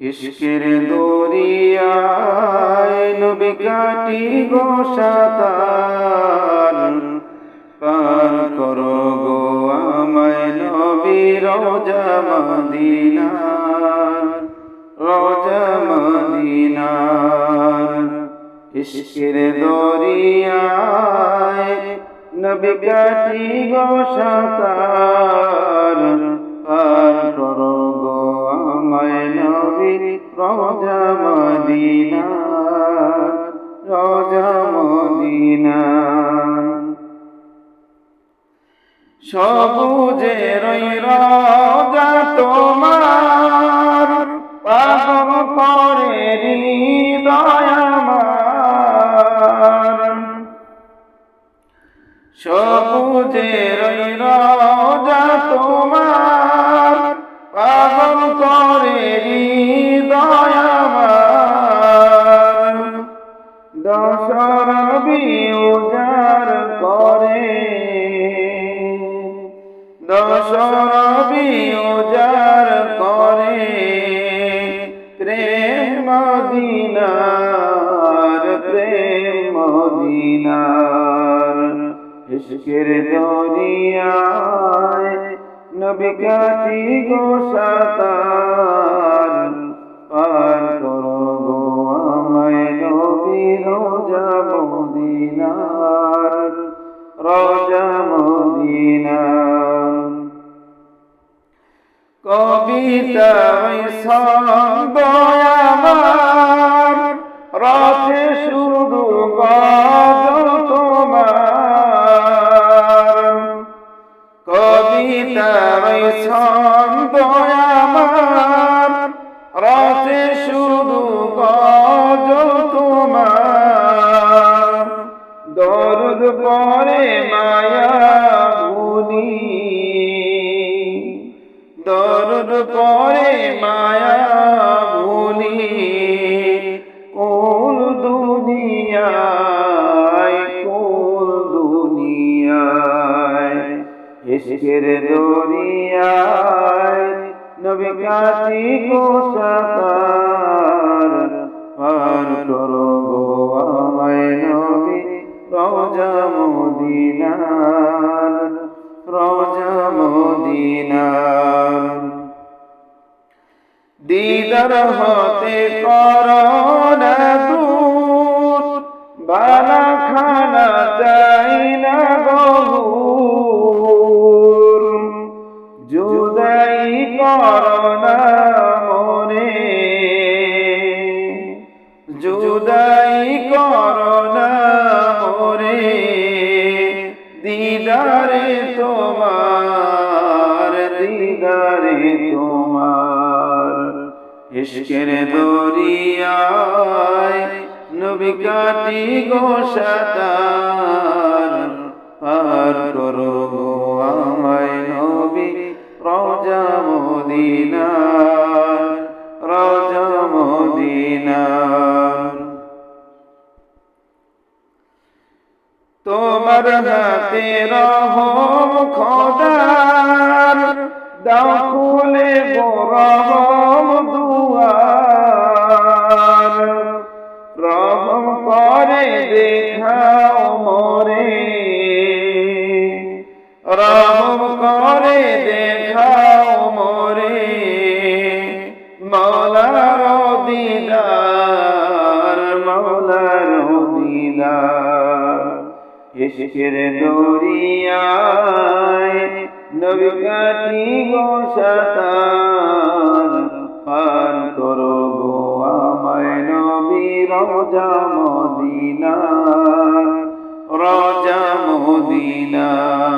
ইশকের দরিয়ায় নবী কাটি গো সাঁতার, পার করো গো আমায় নবী রওজা মদিনার, রওজা মদিনার। ইশকের দরিয়ায় নবী কাটি গো সাঁতার, পার করো গো আমায় নবী রওজা মদিনার, রওজা মদিনার। সবুজের ওই রওজা তোমার, পাগল করে হৃদয় আমার। সবুজের ওই রওজা তোমার, পাগল করে হৃদয় আমার। দশরবি উজাড় করে, দশরবি উজাড় করে প্রেম মদিনার, প্রেম মদিনার। ইশকের দরিয়ায় নবী কাটি গো সাঁতার, পার করো গো আমায় নবী রওজা মদিনার, রওজা মদিনার। কবিতায় ছন্দ আমার, রাতে শুধু গজল তোমার। কবিতায় ছন্দ আমার, রাতে শুধু গজল তোমার। দরদ পরে মায়া ভুলি, দরদ পরে মায়া ভুলি কুল দুনিয়ায়, কুল দুনিয়ায়। ইশকের দরিয়ায় নবী কাটি গো সাঁতার, পার করো গো আমায় নবী রওজা মদিনার, রওজা মদিনার। দিদার হতে করোনা দূর, বালা খানা চাই না বহুর। জুদাই করোনা মোরে, জুদাই করোনা মোরে দিদারে তোমার, দিদারে তোমার। ইশকের দরিয়ায় নবী কাটি গো সাঁতার, পার করো গো আমায় নবী রওজা মদিনার, রওজা মদিনার। তোমার হাতে রহম খোদার, দাও খুলে গো রহম দুয়ার। রহম করে দেখাও মোরে, রহম করে দেখাও মোরে মওলার দিদার, মওলার দিদার। ইশকের দরিয়ায় নবী কাটি গো সাঁতার, পার করো গো আমায় নবী রওজা মদিনার, রওজা মদিনার।